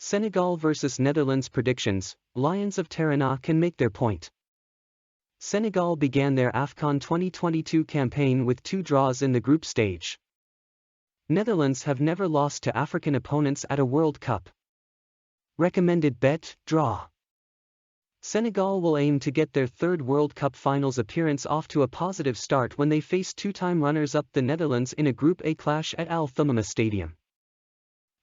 Senegal vs Netherlands predictions. Lions of Teranga can make their point. Senegal began their AFCON 2022 campaign with 2 draws in the group stage. Netherlands have never lost to African opponents at a World Cup. Recommended bet, draw. Senegal will aim to get their 3rd World Cup finals appearance off to a positive start when they face 2-time runners-up the Netherlands in a Group A clash at Al Thumama Stadium.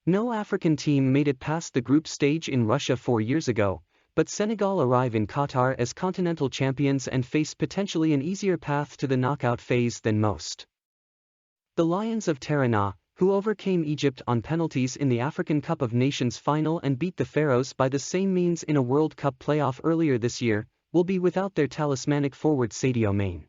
No African team made it past the group stage in Russia 4 years ago, but Senegal arrive in Qatar as continental champions and face potentially an easier path to the knockout phase than most. The Lions of Teranga, who overcame Egypt on penalties in the African Cup of Nations final and beat the Pharaohs by the same means in a World Cup playoff earlier this year, will be without their talismanic forward Sadio Mane.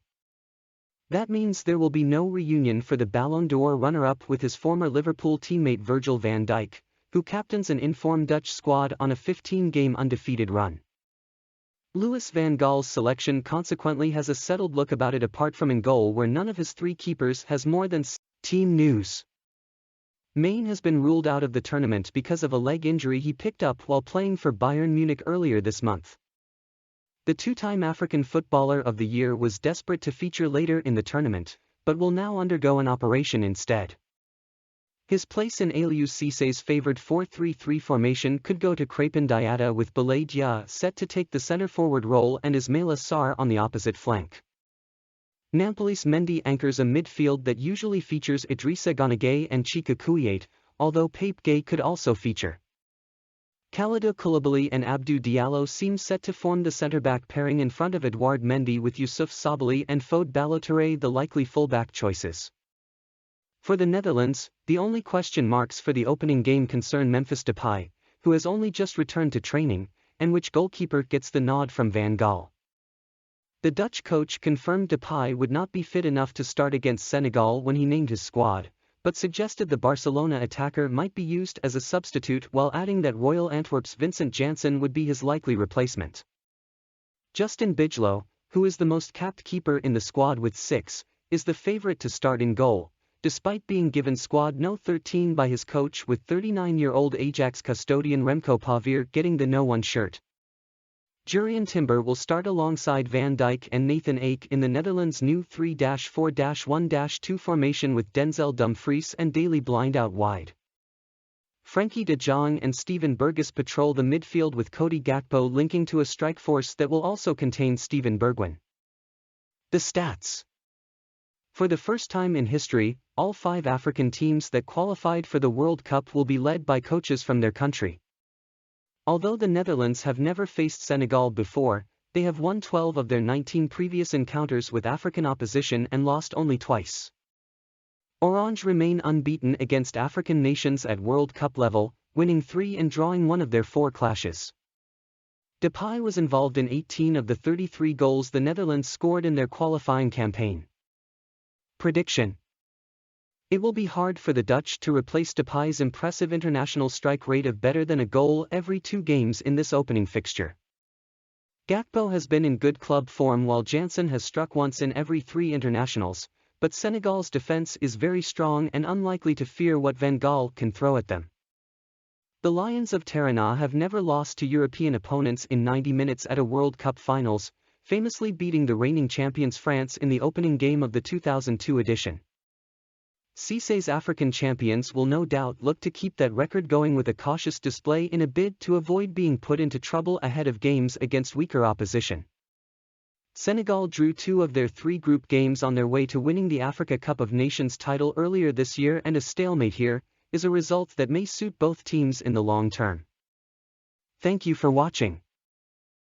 That means there will be no reunion for the Ballon d'Or runner-up with his former Liverpool teammate Virgil van Dijk, who captains an informed Dutch squad on a 15-game undefeated run. Louis van Gaal's selection consequently has a settled look about it apart from in goal where none of his 3 keepers has more than team news. Mane has been ruled out of the tournament because of a leg injury he picked up while playing for Bayern Munich earlier this month. The 2-time African Footballer of the Year was desperate to feature later in the tournament, but will now undergo an operation instead. His place in Aliou Cissé's favored 4-3-3 formation could go to Crépin Diatta with Boulaye Dia set to take the centre-forward role and Ismaïla Sarr on the opposite flank. Nampalys Mendy anchors a midfield that usually features Idrissa Gana Gueye and Chika Kouyaté, although Pape Gueye could also feature. Kalidou Koulibaly and Abdou Diallo seem set to form the centre-back pairing in front of Edouard Mendy with Youssouf Sabaly and Fode Ballo-Touré the likely full-back choices. For the Netherlands, the only question marks for the opening game concern Memphis Depay, who has only just returned to training, and which goalkeeper gets the nod from Van Gaal. The Dutch coach confirmed Depay would not be fit enough to start against Senegal when he named his squad, but suggested the Barcelona attacker might be used as a substitute while adding that Royal Antwerp's Vincent Janssen would be his likely replacement. Justin Bijlow, who is the most capped keeper in the squad with 6, is the favourite to start in goal, despite being given squad no 13 by his coach with 39-year-old Ajax custodian Remco Pavir getting the no 1 shirt. Jurrien Timber will start alongside Van Dijk and Nathan Ake in the Netherlands' new 3-4-1-2 formation with Denzel Dumfries and Daley Blind out wide. Frenkie de Jong and Steven Berghuis patrol the midfield with Cody Gakpo linking to a strike force that will also contain Steven Bergwijn. The stats. For the first time in history, all 5 African teams that qualified for the World Cup will be led by coaches from their country. Although the Netherlands have never faced Senegal before, they have won 12 of their 19 previous encounters with African opposition and lost only twice. Orange remain unbeaten against African nations at World Cup level, winning 3 and drawing 1 of their 4 clashes. Depay was involved in 18 of the 33 goals the Netherlands scored in their qualifying campaign. Prediction. It will be hard for the Dutch to replace Depay's impressive international strike rate of better than a goal every 2 games in this opening fixture. Gakpo has been in good club form while Janssen has struck once in every 3 internationals, but Senegal's defense is very strong and unlikely to fear what Van Gaal can throw at them. The Lions of Teranga have never lost to European opponents in 90 minutes at a World Cup finals, famously beating the reigning champions France in the opening game of the 2002 edition. Cissé's African champions will no doubt look to keep that record going with a cautious display in a bid to avoid being put into trouble ahead of games against weaker opposition. Senegal drew 2 of their 3 group games on their way to winning the Africa Cup of Nations title earlier this year, and a stalemate here is a result that may suit both teams in the long term. Thank you for watching.